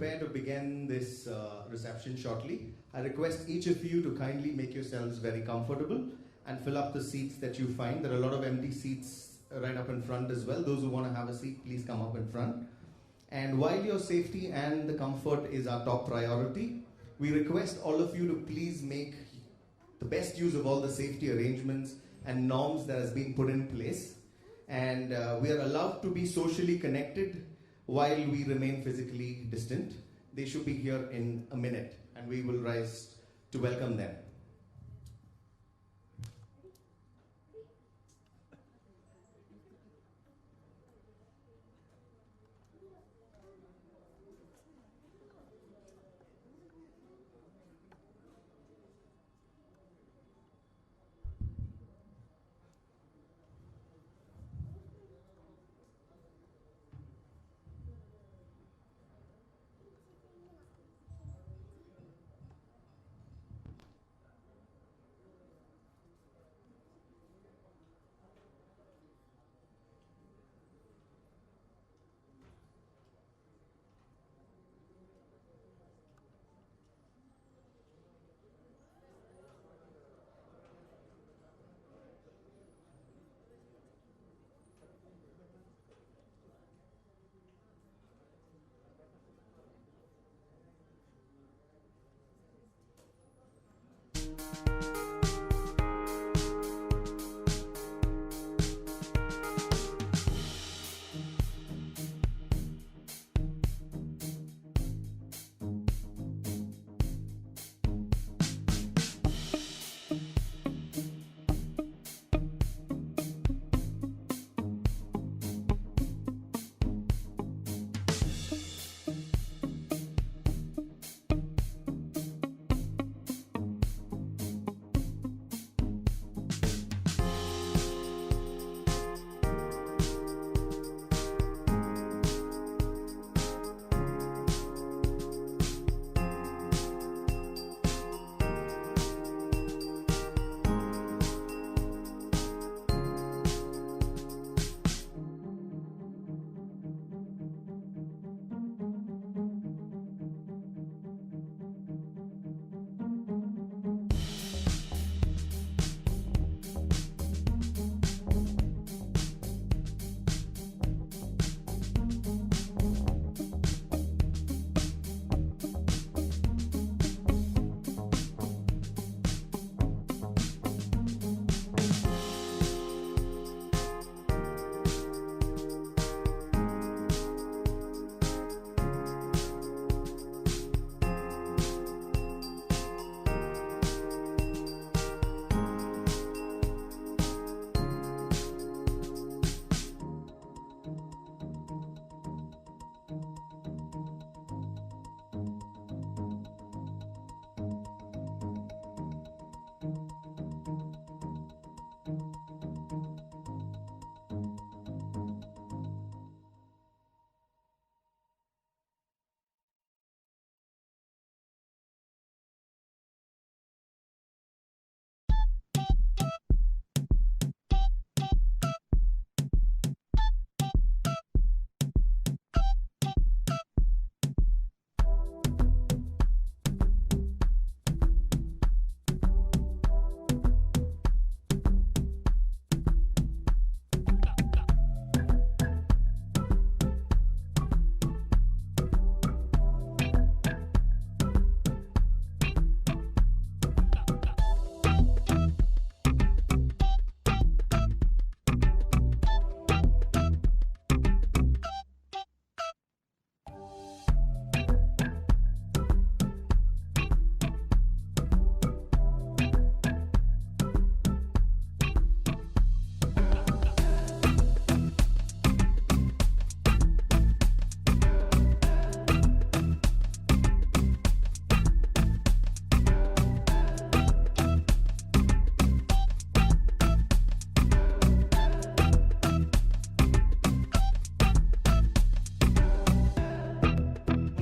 prepare to begin this reception shortly, I request each of you to kindly make yourselves very comfortable and fill up the seats that you find. There are a lot of empty seats right up in front as well. Those who want to have a seat, please come up in front. And while your safety and the comfort is our top priority, we request all of you to please make the best use of all the safety arrangements and norms that has been put in place. And we are allowed to be socially connected while we remain physically distant. They should be here in a minute, and we will rise to welcome them.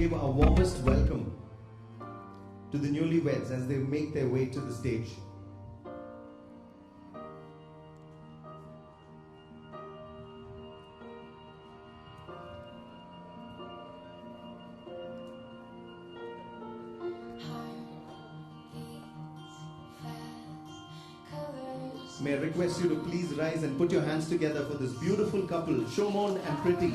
Give our warmest welcome to the newlyweds as they make their way to the stage. may I request you to please rise and put your hands together for this beautiful couple, Showmon and Pretty.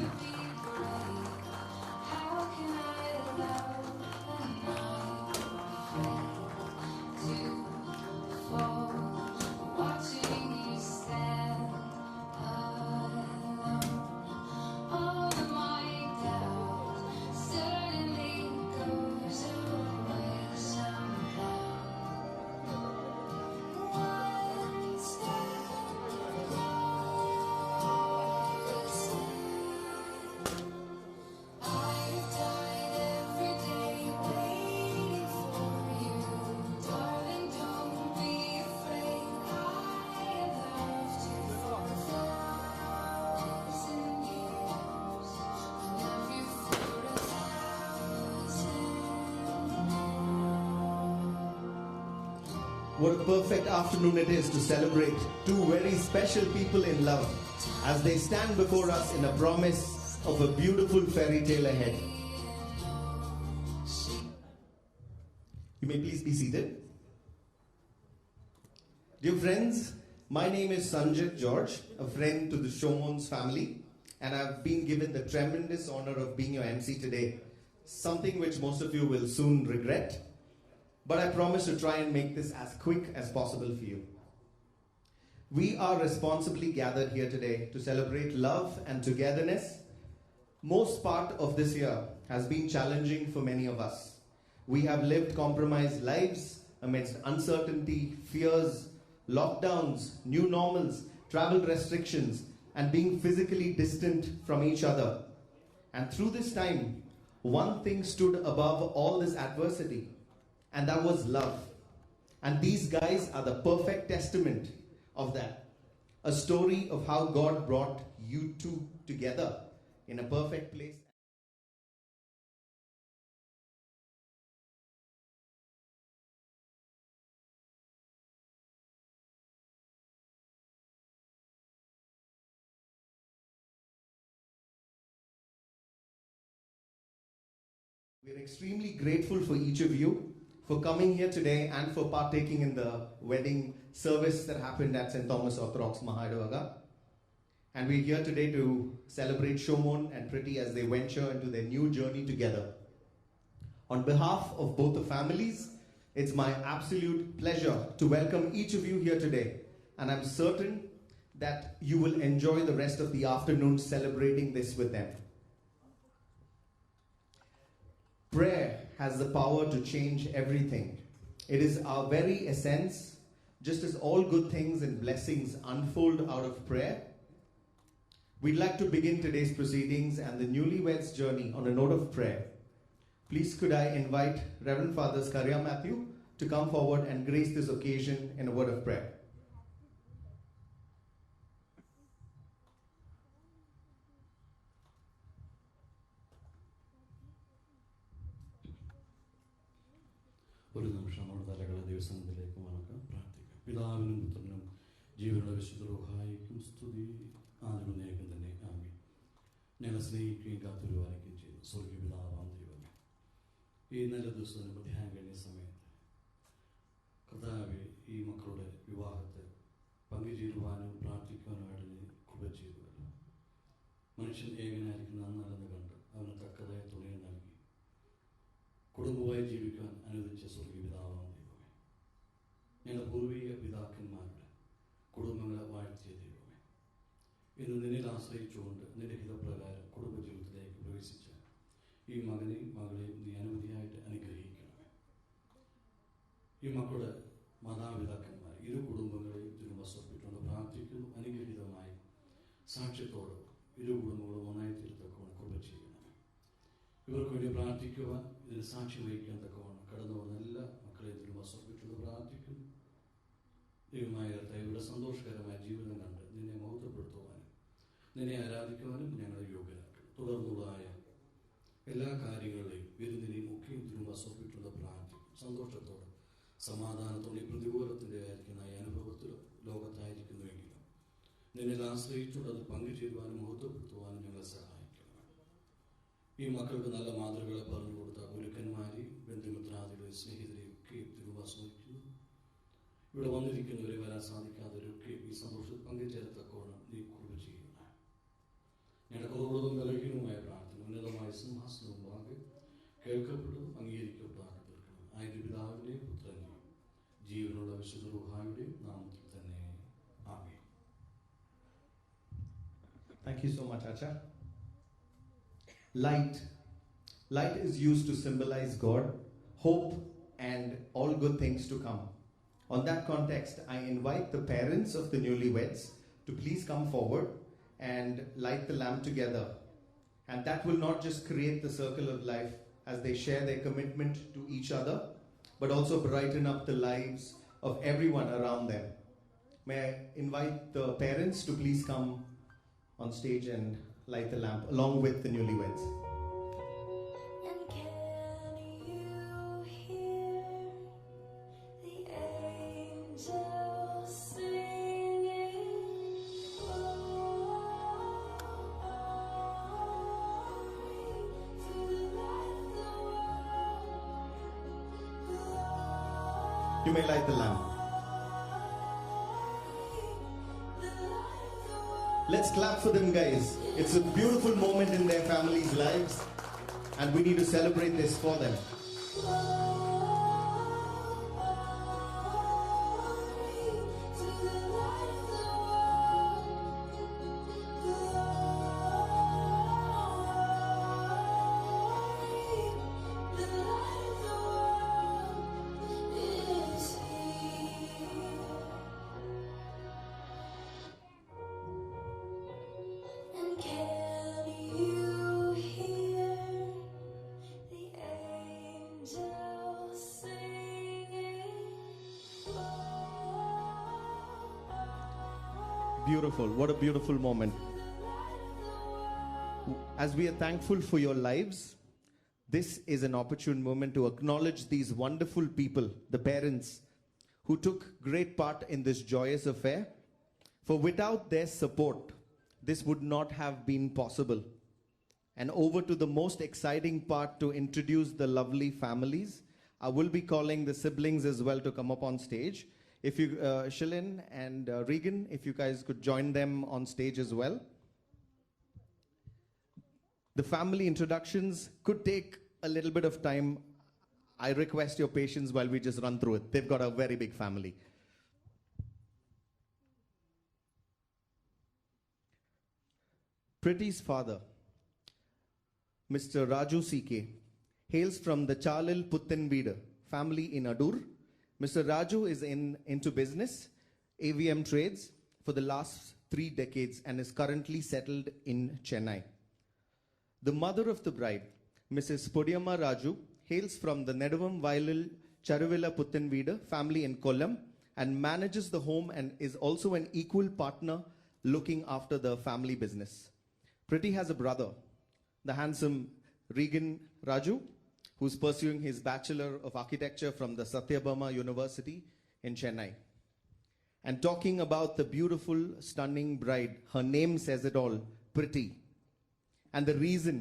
What a perfect afternoon it is to celebrate two very special people in love as they stand before us in a promise of a beautiful fairy tale ahead. You may please be seated. Dear friends, my name is Sanjit George, a friend to the Showmon's family, and I've been given the tremendous honor of being your MC today, something which most of you will soon regret. But I promise to try and make this as quick as possible for you. We are responsibly gathered here today to celebrate love and togetherness. Most part of this year has been challenging for many of us. We have lived compromised lives amidst uncertainty, fears, lockdowns, new normals, travel restrictions, and being physically distant from each other. And through this time, one thing stood above all this adversity, and that was love. And these guys are the perfect testament of that. A story of how God brought you two together in a perfect place. We're extremely grateful for each of you for coming here today and for partaking in the wedding service that happened at St. Thomas Orthodox Mahaidawaga. And we're here today to celebrate Showmon and Pretty as they venture into their new journey together. On behalf of both the families, it's my absolute pleasure to welcome each of you here today. And I'm certain that you will enjoy the rest of the afternoon celebrating this with them. Prayer has the power to change everything. It is our very essence, just as all good things and blessings unfold out of prayer. We'd like to begin today's proceedings and the newlyweds' journey on a note of prayer. Please could I invite Reverend Fathers Mathew to come forward and grace this occasion in a word of prayer. ഒരു നിമിഷം നമ്മുടെ തലകളെ ദൈവസന്നിധിയിലേക്ക് വണക്കാം, പ്രാർത്ഥിക്കാം. പിതാവിനും പുത്രനും ജീവനുള്ള വിശുദ്ധ റൂഹായിക്കും സ്തുതി ആദ്യമേക്കും തന്നെ ആമേൻ. ഞങ്ങളെ സ്നേഹിക്കുകയും കാത്തുരുവാനിക്കുകയും ചെയ്തു സ്വർഗീയ പിതാവാം ദൈവമേ, ഈ നല്ല ദിവസത്തിന് മധ്യാഹ്നം കഴിഞ്ഞ സമയത്ത് കർത്താവേ, ഈ മക്കളുടെ വിവാഹത്തെ പങ്കുചേരുവാനും പ്രാർത്ഥിക്കുവാനുമായിട്ട് നീ കൃപ ചെയ്തുവല്ലോ. മനുഷ്യൻ ഏകനായിരിക്കുന്ന നന്നല്ലെന്ന് കണ്ട് അവന് തക്കതായ തുണയെ നൽകി കുടുംബമായി ജീവിക്കാൻ അനുവദിച്ച സ്വർഗീയ പിതാവാം ദൈവമേ, ഞങ്ങളുടെ പൂർവീക പിതാക്കന്മാരുടെ കുടുംബങ്ങളെ വാഴ്ത്തിയ ദൈവമേ, ഇന്ന് നിന്നിൽ ആശ്രയിച്ചുകൊണ്ട് നിന്റെ ഹിതപ്രകാരം കുടുംബജീവിതത്തിലേക്ക് പ്രവേശിച്ച ഈ മകനെയും മകളെയും നീ അനുമതിയായിട്ട് അനുഗ്രഹിക്കണമേ. ഈ മക്കളുടെ മാതാപിതാക്കന്മാർ ഇരു കുടുംബങ്ങളെയും തിരുമസപ്പെട്ടുകൊണ്ട് പ്രാർത്ഥിക്കുന്നു. അനുഗ്രഹീതമായി സാക്ഷ്യത്തോട് ഇരു കുടുംബങ്ങളും ഒന്നായി തീർത്തക്കോണം കൃപ ചെയ്യണമേ. ഇവർക്ക് വേണ്ടി പ്രാർത്ഥിക്കുവാൻ, ഇതിന് സാക്ഷി വഹിക്കാൻ തക്കവണ്ണം കടന്നു വന്ന എല്ലാ മക്കളെയും തിരുമസപ്പെട്ടുകൊണ്ട് പ്രാർത്ഥിക്കുന്നു. ദൈവമായ കർത്താവേ, സന്തോഷകരമായ ജീവിതം കണ്ട് നിന്നെ മഹത്വപ്പെടുത്തുവാനും നിന്നെ ആരാധിക്കുവാനും ഞങ്ങളെ യോഗ്യരാക്കണം. തുടർന്നുള്ളതായ എല്ലാ കാര്യങ്ങളെയും വിരുന്നിനെയും ഒക്കെയും തിരുമസപ്പെട്ടുകൊണ്ട് പ്രാർത്ഥിക്കും. സന്തോഷത്തോടെ സമാധാനത്തോടെ ഈ പ്രതികൂലത്തിൻ്റെ ആയിരിക്കുന്ന ഈ അനുഭവത്തിൽ ലോകത്തായിരിക്കുന്നുവെങ്കിലും നിന്നിൽ ആശ്രയിച്ചുകൊണ്ട് അത് പങ്കുചേരുവാനും മഹത്വപ്പെടുത്തുവാനും ഞങ്ങളെ സഹായിക്കണം. ഈ മക്കൾക്ക് നല്ല മാതൃകളെ പറഞ്ഞു കൊടുത്ത ഗുരുക്കന്മാരെയും ബന്ധുമിത്രാദികളെയും സ്നേഹിതരെയും ഒക്കെ തിരുവാസ്വദിക്കുന്നു. ഇവിടെ വന്നിരിക്കുന്നവരെ വരാൻ സാധിക്കാത്തവരൊക്കെ ഈ സന്തോഷത്തിൽ പങ്കുചേരത്തക്കോണം നീ കൃപ ചെയ്യുക. ഞങ്ങളുടെ കുറവുള്ളതും ബലഹീനവുമായ പ്രാർത്ഥന ഉന്നതമായ സിംഹാസനവും വാങ്ങി കേൾക്കപ്പെട്ടതും അംഗീകരിക്കപ്പെടാതെ തീർക്കണം. അതിൻ്റെ പിതാവിൻ്റെയും പുത്രൻ്റെയും ജീവനുള്ള വിശുദ്ധ റൂഹായുടെയും നാമത്തിൽ തന്നെ ആമേൻ. Thank you so much, Acha. Light. Light is used to symbolize God, hope, and all good things to come. On that context, I invite the parents of the newlyweds to please come forward and light the lamp together. And that will not just create the circle of life as they share their commitment to each other, but also brighten up the lives of everyone around them. May I invite the parents to please come on stage and light the lamp along with the newlyweds. And can you hear the angels singing? Glory to the light of the world. You may light the lamp. Let's clap for them, guys. It's a beautiful moment in their families' lives, and we need to celebrate this for them. And can you hear the angels singing? Beautiful. What a beautiful moment. As we are thankful for your lives, this is an opportune moment to acknowledge these wonderful people, the parents, who took great part in this joyous affair. For without their support, this would not have been possible. And over to the most exciting part to introduce the lovely families. I will be calling the siblings as well to come up on stage. If you, Shilin and Regan, if you guys could join them on stage as well. The family introductions could take a little bit of time. I request your patience while we just run through it. They've got a very big family. Pretty's father, Mr. Raju CK, hails from the Chalil Puttenvida family in Adur. Mr. Raju is into business, AVM trades, for the last 3 decades and is currently settled in Chennai. The mother of the bride, Mrs. Podiyamma Raju, hails from the Nedavam Vailil Charuvilla Puttenvida family in Kollam and manages the home and is also an equal partner looking after the family business. Pretty has a brother, the handsome Regan Raju, who's pursuing his Bachelor of Architecture from the Satyabama University in Chennai. And talking about the beautiful, stunning bride, her name says it all, Pretty. And the reason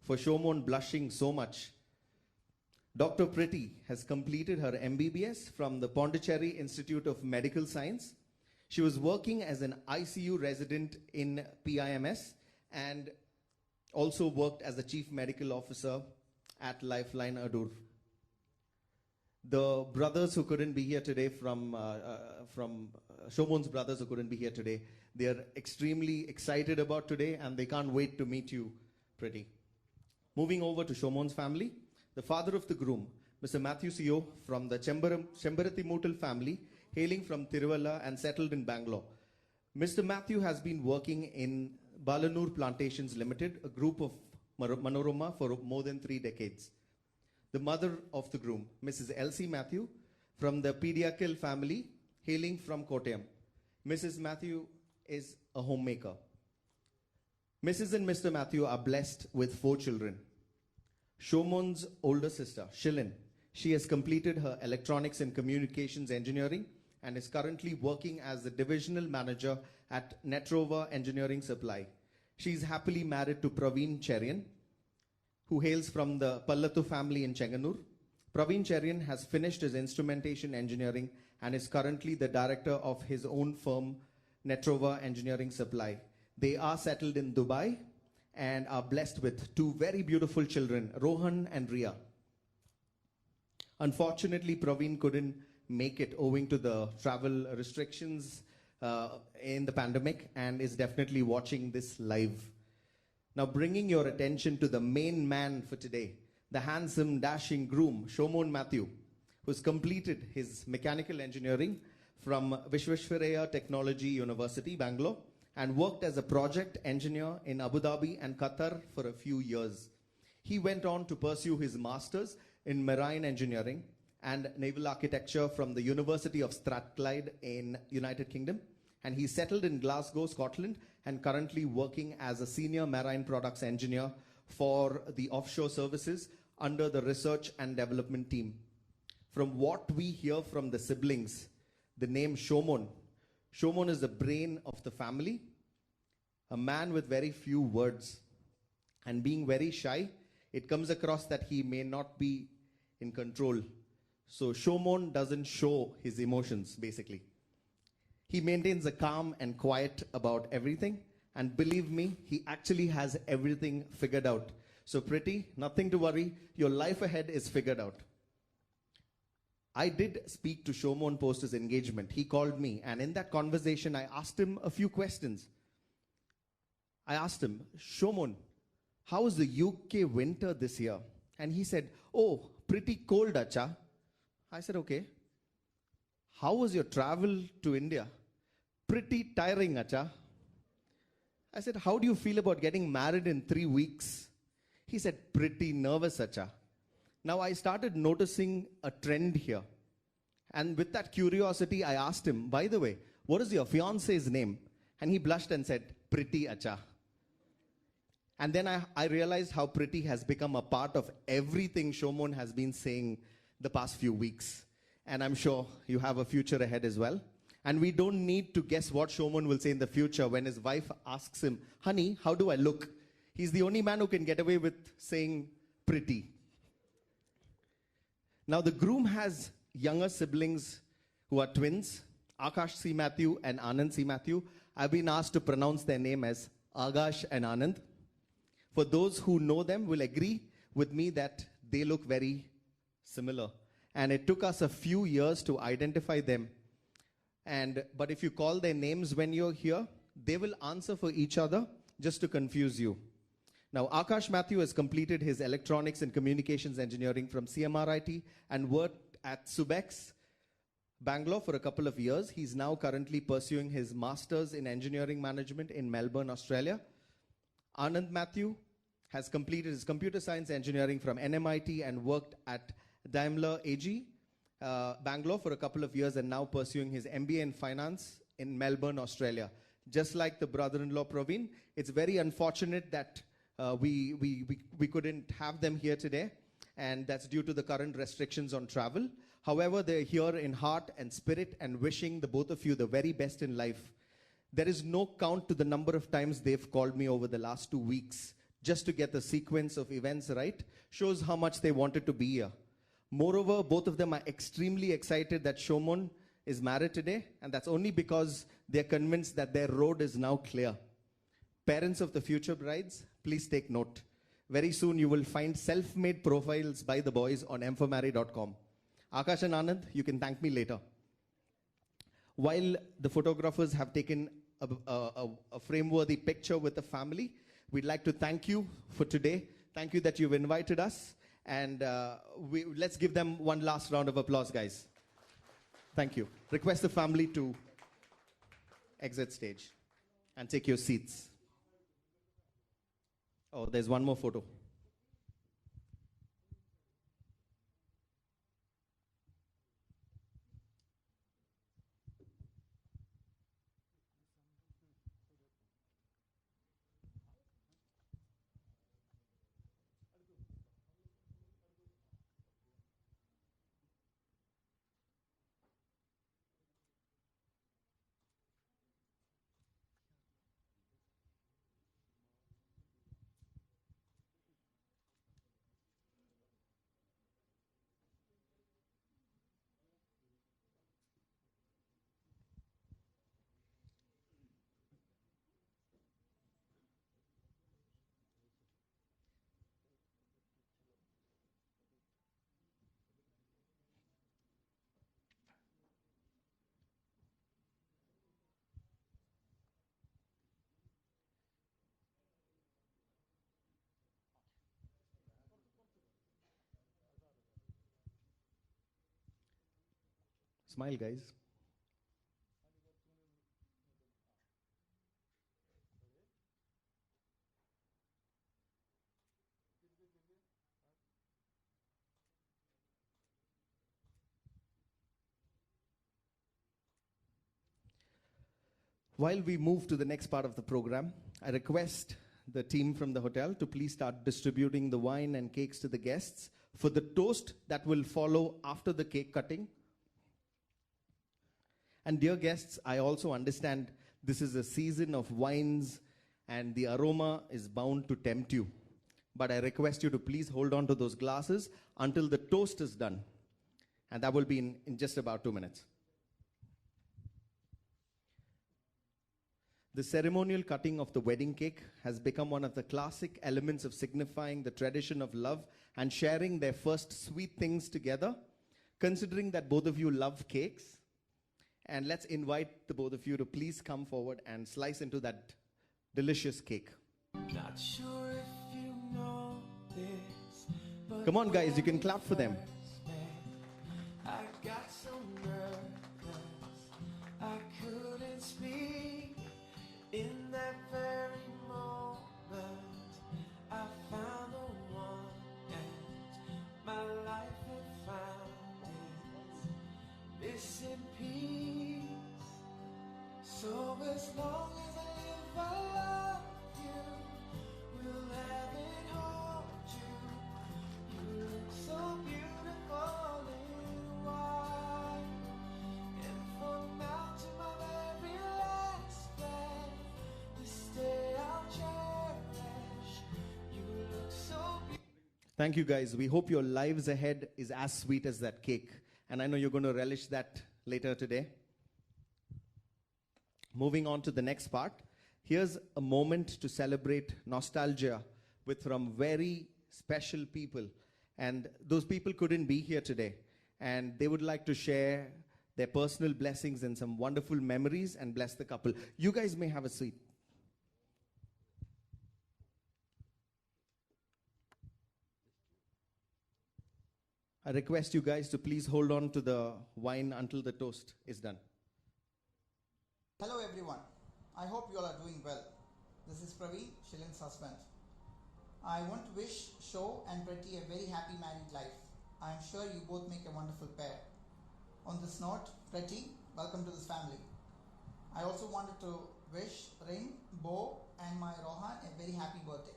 for Showmon blushing so much, Dr. Pretty has completed her MBBS from the Pondicherry Institute of Medical Science. She was working as an ICU resident in PIMS and also worked as the Chief Medical Officer at Lifeline Adur. The brothers who couldn't be here today from Showmon's brothers who couldn't be here today, they are extremely excited about today and they can't wait to meet you, Pretty. Moving over to Showmon's family, the father of the groom, Mr. Mathew CEO from the Chembarati Mootal family, hailing from Tiruvalla and settled in Bangalore. Mr. Mathew has been working in Balanur Plantations Limited, a group of Manorama for more than 3 decades. The mother of the groom, Mrs. Elsie Mathew, from the Pediakil family, hailing from Kottayam. Mrs. Mathew is a homemaker. Mrs. and Mr. Mathew are blessed with 4 children. Showmon's older sister, Shilin, she has completed her electronics and communications engineering and is currently working as the divisional manager at Netrova Engineering Supply. She is happily married to Praveen Cherian, who hails from the Pallatu family in Chenganur. Praveen Cherian has finished his instrumentation engineering and is currently the director of his own firm, Netrova Engineering Supply. They are settled in Dubai and are blessed with two very beautiful children, Rohan and Ria. Unfortunately, Praveen couldn't make it owing to the travel restrictions in the pandemic and is definitely watching this live. Now, bringing your attention to the main man for today, the handsome, dashing groom, Showmon Mathew, who's completed his mechanical engineering from Vishweshwaraya Technology University, Bangalore, and worked as a project engineer in Abu Dhabi and Qatar for a few years. He went on to pursue his master's in marine engineering and naval architecture from the University of Strathclyde in United Kingdom, and he settled in Glasgow, Scotland, and currently working as a senior marine products engineer for the offshore services under the research and development team. From what we hear from the siblings, the name Showmon is the brain of the family, a man with very few words, and being very shy, it comes across that he may not be in control. So Showmon doesn't show his emotions, basically. He maintains a calm and quiet about everything, and believe me, he actually has everything figured out. So Pretty, nothing to worry, your life ahead is figured out. I did speak to Showmon post his engagement. He called me, and in that conversation, I asked him a few questions. I asked him, Showmon, how is the UK winter this year? And he said, oh, pretty cold, acha. I said, okay. How was your travel to India? Pretty tiring, acha. I said, how do you feel about getting married in 3 weeks? He said, pretty nervous, acha. Now I started noticing a trend here. And with that curiosity, I asked him, by the way, what is your fiance's name? And he blushed and said, Pretty, acha. And then I realized how Pretty has become a part of everything Showmon has been saying the past few weeks. And I'm sure you have a future ahead as well. And we don't need to guess what Showmon will say in the future when his wife asks him, honey, how do I look? He's the only man who can get away with saying pretty. Now the groom has younger siblings who are twins, Akash C. Mathew and Anand C. Mathew. I've been asked to pronounce their name as Agash and Anand. For those who know them will agree with me that they look very similar. And it took us a few years to identify them. But if you call their names when you're here, they will answer for each other just to confuse you. Now, Akash Mathew has completed his electronics and communications engineering from CMRIT and worked at Subex, Bangalore for a couple of years. He's now currently pursuing his master's in engineering management in Melbourne, Australia. Anand Mathew has completed his computer science engineering from NMIT and worked at Daimler AG, Bangalore for a couple of years and now pursuing his MBA in finance in Melbourne, Australia. Just like the brother-in-law Praveen, it's very unfortunate that we couldn't have them here today, and that's due to the current restrictions on travel. However, they're here in heart and spirit and wishing the both of you the very best in life. There is no count to the number of times they've called me over the last 2 weeks just to get the sequence of events right. Shows how much they wanted to be here. Moreover, both of them are extremely excited that Showmon is married today, and that's only because they're convinced that their road is now clear. Parents of the future brides, please take note. Very soon you will find self-made profiles by the boys on mformarry.com. Akash and Anand, you can thank me later. While the photographers have taken a frame-worthy picture with the family, we'd like to thank you for today. Thank you that you've invited us. And let's give them one last round of applause, guys. Thank you. Request the family to exit stage and take your seats. Oh, there's one more photo. Smile, guys. While we move to the next part of the program, I request the team from the hotel to please start distributing the wine and cakes to the guests for the toast that will follow after the cake cutting. And dear guests, I also understand this is a season of wines and the aroma is bound to tempt you. But I request you to please hold on to those glasses until the toast is done. And that will be in just about 2 minutes. The ceremonial cutting of the wedding cake has become one of the classic elements of signifying the tradition of love and sharing their first sweet things together. Considering that both of you love cakes, and let's invite the both of you to please come forward and slice into that delicious cake. Not sure if you know this, but Come on, guys, you can clap for them. I got so nervous I couldn't speak. In that very moment I found the one, and my life had found its missing piece. So as long as I live, I love you. Will heaven hold you? You look so beautiful in white, and from now to my very last breath, this day I'll cherish. You look so beautiful. Thank you, guys. We hope your lives ahead is as sweet as that cake. And I know you're going to relish that later today. Moving on to the next part. Here's a moment to celebrate nostalgia with some very special people. And those people couldn't be here today. And they would like to share their personal blessings and some wonderful memories and bless the couple. You guys may have a seat. I request you guys to please hold on to the wine until the toast is done. Hello everyone, I hope you all are doing well. This is Praveen, Shilin's husband. I want to wish Show and Pretty a very happy married life. I am sure you both make a wonderful pair. On this note, Pretty, welcome to this family. I also wanted to wish Ring, Bo and my Rohan a very happy birthday.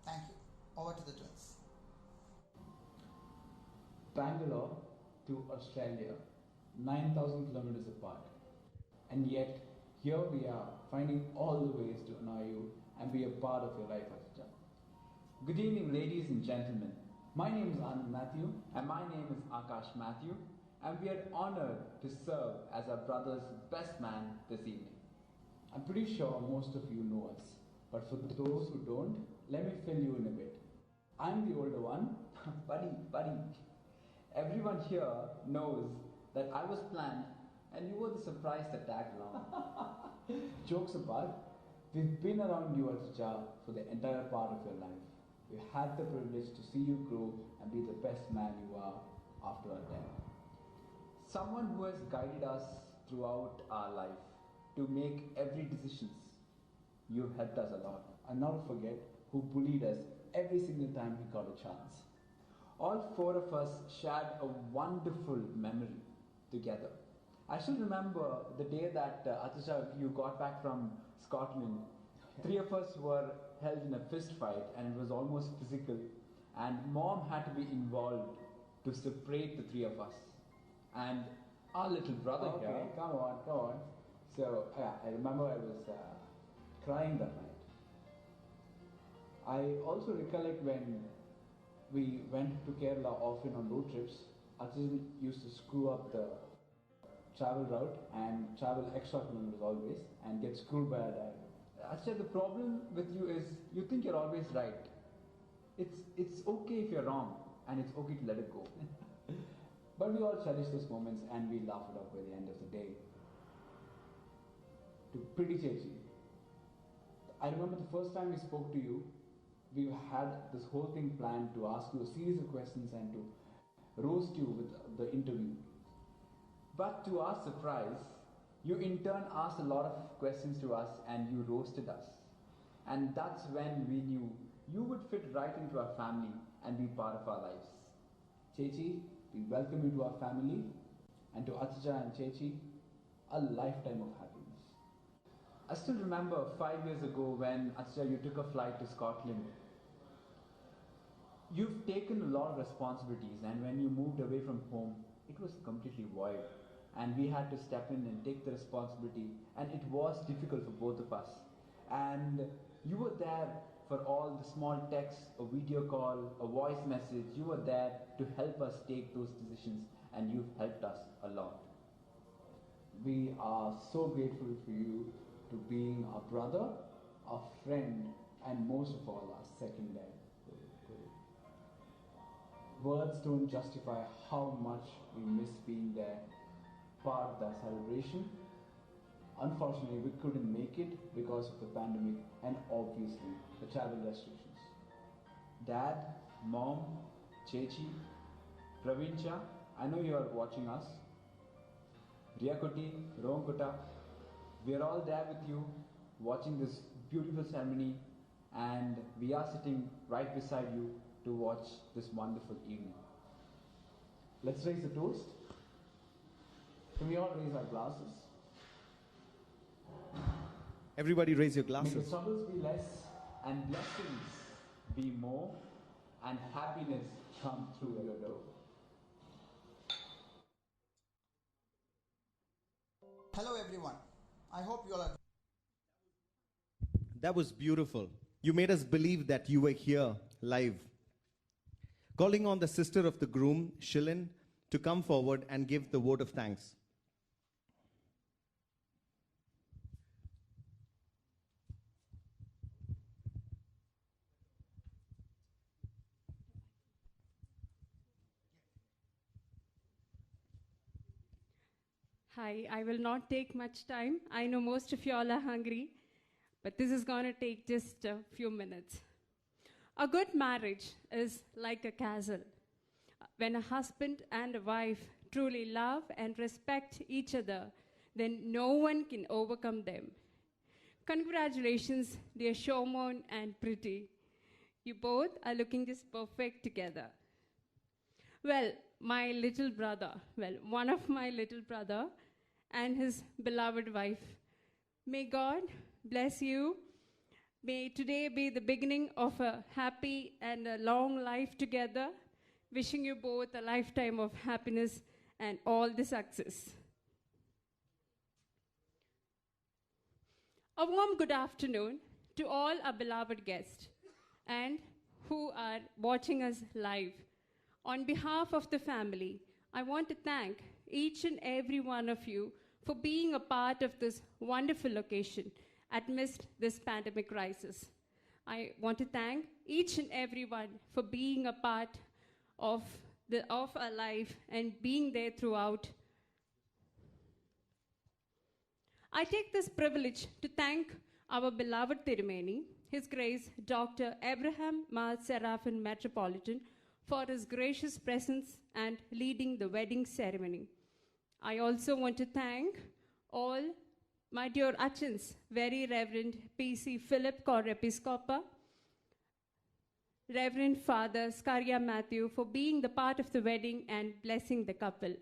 Thank you. Over to the twins. Bangalore to Australia, 9,000 kilometers apart. And yet, here we are, finding all the ways to annoy you and be a part of your life, Ajita. Good evening, ladies and gentlemen. My name is Mathew, and my name is Akash Mathew, and we are honored to serve as our brother's best man this evening. I'm pretty sure most of you know us, but for those who don't, let me fill you in a bit. I'm the older one, buddy. Everyone here knows that I was planned and you were the surprise that tagged along. Jokes apart, we've been around you, Arja, for the entire part of your life. We've had the privilege to see you grow and be the best man you are after our death. Someone who has guided us throughout our life to make every decisions. You've helped us a lot. And not to forget who bullied us every single time we got a chance. All four of us shared a wonderful memory together. I still remember the day that Atisha, you got back from Scotland. Three of us were held in a fist fight and it was almost physical. And Mom had to be involved to separate the three of us. And our little brother here. Come on. So I remember I was crying that night. I also recollect when we went to Kerala often on road trips, Arjun used to screw up the travel route and travel extra kilometers always and get screwed by our dad. Arjun, the problem with you is you think you're always right. It's okay if you're wrong and it's okay to let it go. But we all cherish those moments and we laugh it off by the end of the day. To Pretty Chechi, I remember the first time we spoke to you, we had this whole thing planned to ask you a series of questions and to roast you with the interview. But to our surprise, you in turn asked a lot of questions to us and you roasted us. And that's when we knew you would fit right into our family and be part of our lives. Chechi, we welcome you to our family, and to Achacha and Chechi, a lifetime of happiness. I still remember 5 years ago when Achacha, you took a flight to Scotland. You've taken a lot of responsibilities, and when you moved away from home, it was completely void. And we had to step in and take the responsibility, and it was difficult for both of us. And you were there for all the small texts, a video call, a voice message. You were there to help us take those decisions, and you've helped us a lot. We are so grateful for you to being our brother, our friend, and most of all, our second dad. Words don't justify how much we miss being there, part of that celebration. Unfortunately, we couldn't make it because of the pandemic and obviously the travel restrictions. Dad, Mom, Chechi, Pravincha, I know you are watching us. Riyakutti, Romkuta, we are all there with you watching this beautiful ceremony, and we are sitting right beside you to watch this wonderful evening. Let's raise a toast. Can we all raise our glasses? Everybody raise your May the glasses. struggles be less and blessings be more, and happiness come through your door. Hello everyone. I hope you all are. That was beautiful. You made us believe that you were here live. Calling on the sister of the groom, Shilin, to come forward and give the vote of thanks. Hi, I will not take much time. I know most of you all are hungry, but this is going to take just a few minutes. A good marriage is like a castle. When a husband and a wife truly love and respect each other, then no one can overcome them. Congratulations, dear Showmon and Pretty. You both are looking just perfect together. Well, one of my little brother and his beloved wife. May God bless you. May today be the beginning of a happy and a long life together. Wishing you both a lifetime of happiness and all the success. A warm good afternoon to all our beloved guests and who are watching us live. On behalf of the family, I want to thank each and every one of you for being a part of this wonderful occasion amidst this pandemic crisis. I want to thank each and everyone for being a part of our life and being there throughout. I take this privilege to thank our beloved Tirumeni, His Grace Dr. Abraham Mar Seraphin Metropolitan, for his gracious presence and leading the wedding ceremony. I also want to thank all my dear Achins, Very Reverend P.C. Philip Cor Episcopa, Reverend Father Scaria Mathew, for being the part of the wedding and blessing the couple.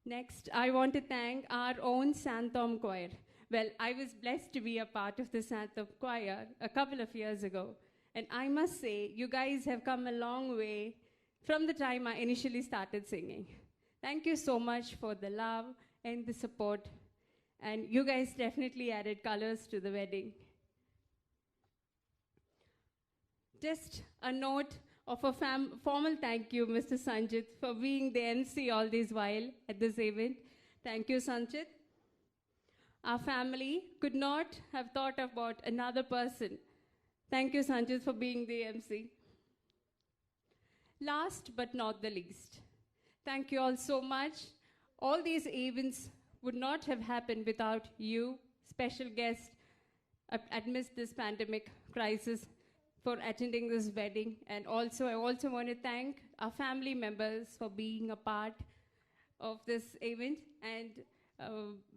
Next, I want to thank our own Santom Choir. Well, I was blessed to be a part of the Santom Choir a couple of years ago. And I must say, you guys have come a long way from the time I initially started singing. Thank you so much for the love and the support. And you guys definitely added colors to the wedding. Just a note of a formal thank you, Mr. Sanjit, for being the MC all this while at this event. Thank you, Sanjit. Our family could not have thought about another person. Thank you, Sanjit, for being the MC. Last but not the least, thank you all so much. All these events would not have happened without you, special guests, amidst this pandemic crisis, for attending this wedding. And also, I also want to thank our family members for being a part of this event, and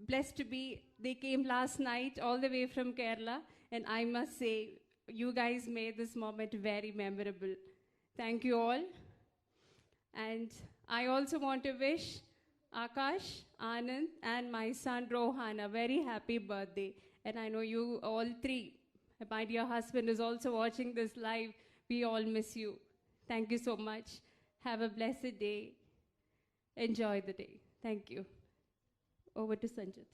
blessed to be, they came last night all the way from Kerala, and I must say, you guys made this moment very memorable. Thank you all. And I also want to wish Akash, Anand, and my son Rohan a very happy birthday. And I know you all three, my dear husband is also watching this live. We all miss you. Thank you so much. Have a blessed day. Enjoy the day. Thank you. Over to Sanjit.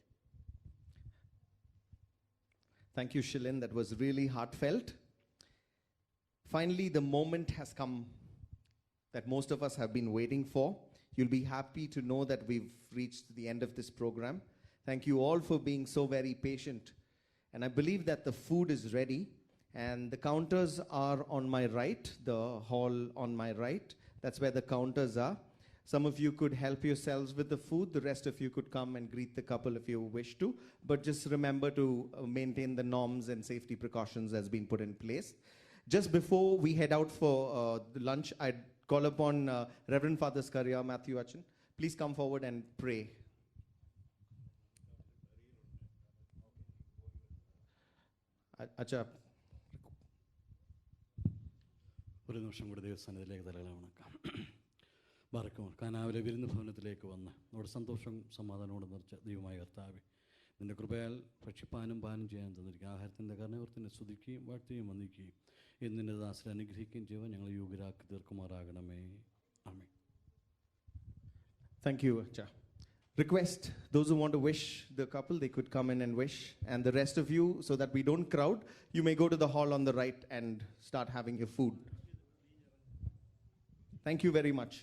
Thank you, Shilin. That was really heartfelt. Finally, the moment has come that most of us have been waiting for. You'll be happy to know that we've reached the end of this program. Thank you all for being so very patient. And I believe that the food is ready, and the counters are on my right, the hall on my right. That's where the counters are. Some of you could help yourselves with the food. The rest of you could come and greet the couple if you wish to. But just remember to maintain the norms and safety precautions that's been put in place. Just before we head out for the lunch, I'd call upon Reverend Father Skaria, Mathew Achin. Please come forward and pray. Acha. ഒരു നിമിഷം കൂടി ദൈവസ്ഥാനത്തിലേക്ക് തലകളെ വണക്കാം. ബറക്കുമോ കാനാവിലെ വിരുന്ന് ഭവനത്തിലേക്ക് വന്ന് അവിടെ സന്തോഷം സമാധാനത്തോടെ നിറച്ച ദൈവമായ കർത്താവേ, നിൻ്റെ കൃപയാൽ ഭക്ഷിപ്പാനും പാനം ചെയ്യാൻ തന്നിരിക്കുക ആഹാരത്തിൻ്റെ കർണവർത്തിനെ സ്തുതിക്കുകയും വാഴ്ത്തുകയും വന്ദിക്കുകയും എന്നിൻ്റെ ദാസരെ അനുഗ്രഹിക്കുകയും ചെയ്യുവാൻ ഞങ്ങൾ യോഗ്യരാക്കി തീർക്കുമാറാകണമേ. ആമേൻ. Thank you, Acha. Request those who want to wish the couple, they could come in and wish. And the rest of you, so that we don't crowd, you may go to the hall on the right and start having your food. Thank you very much.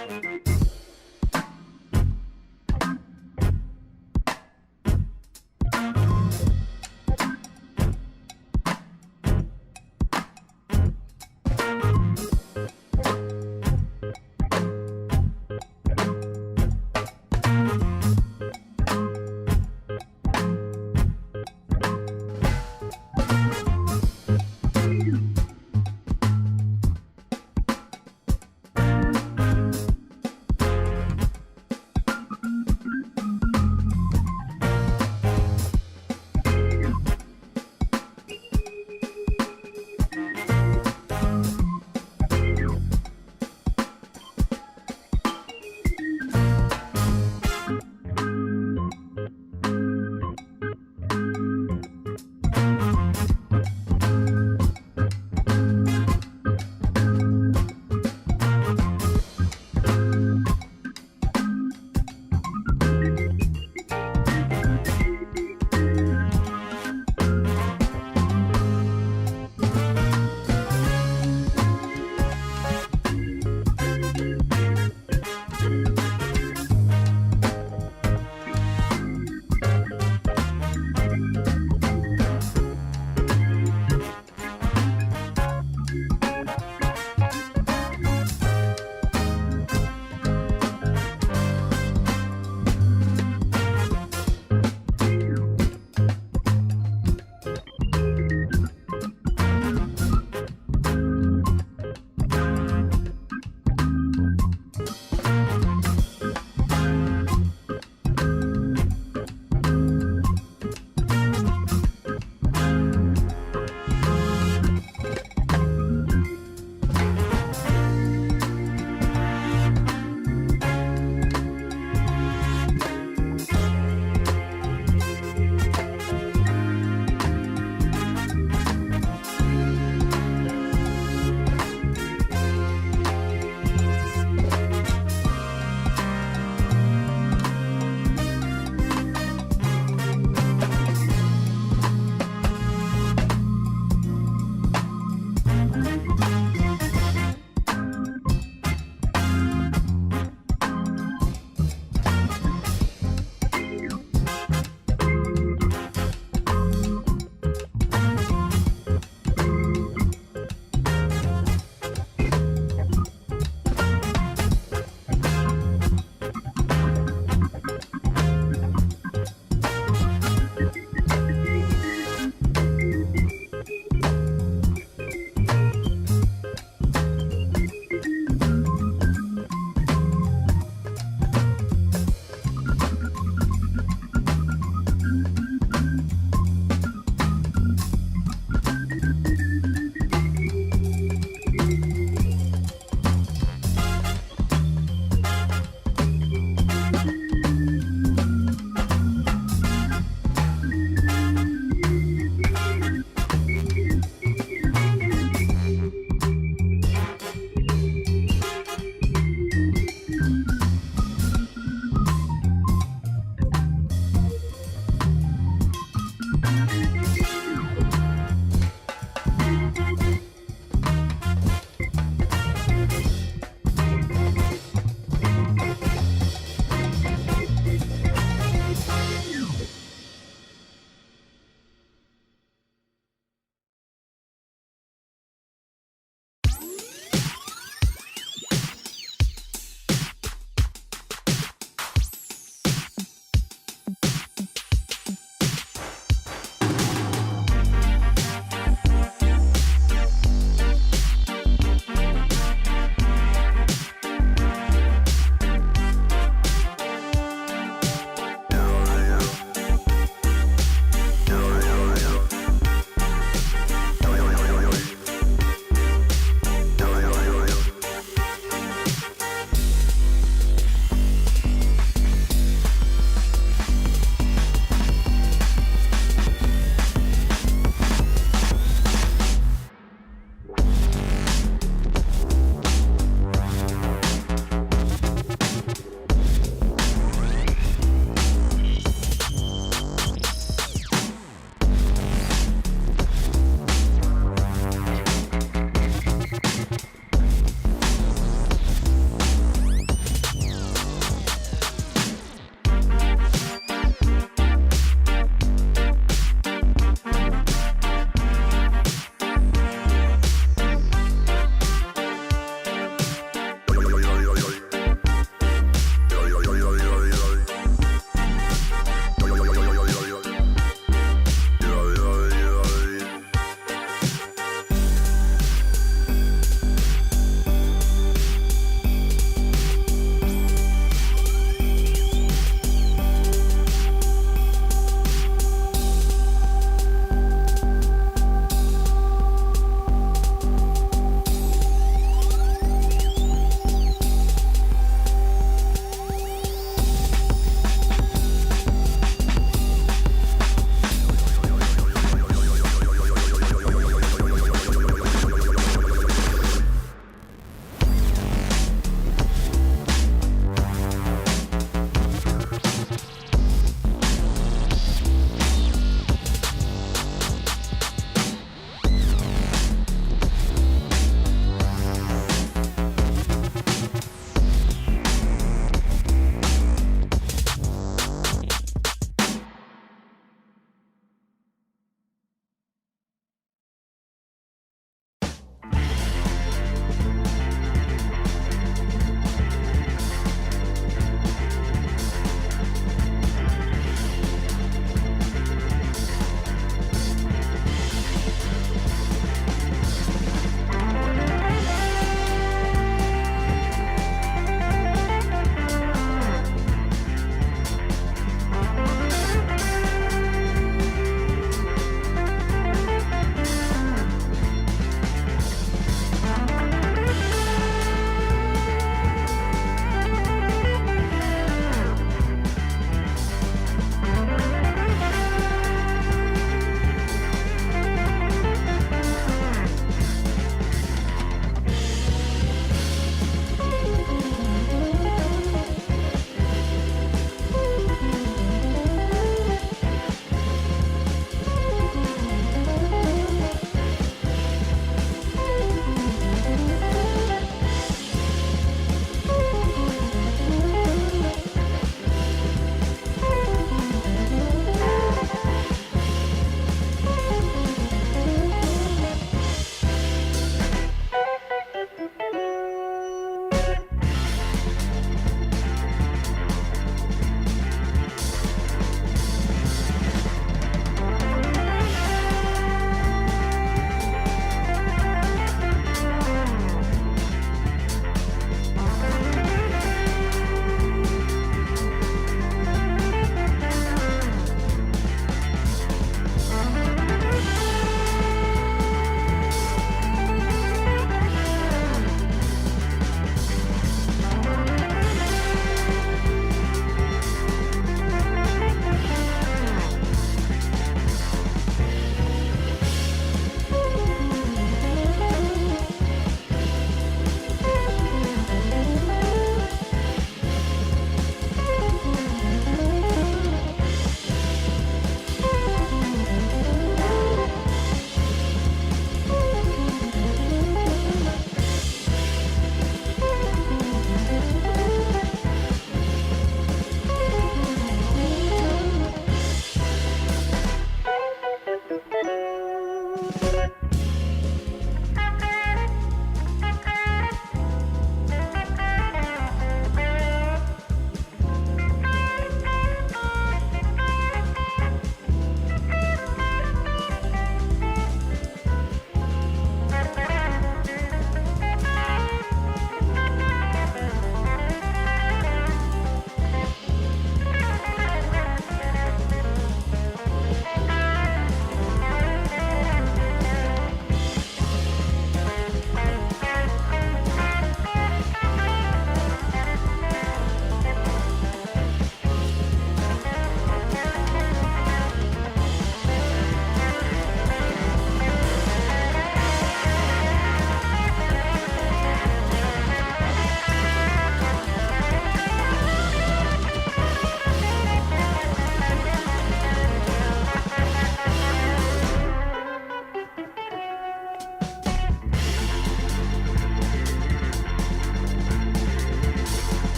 Showmon.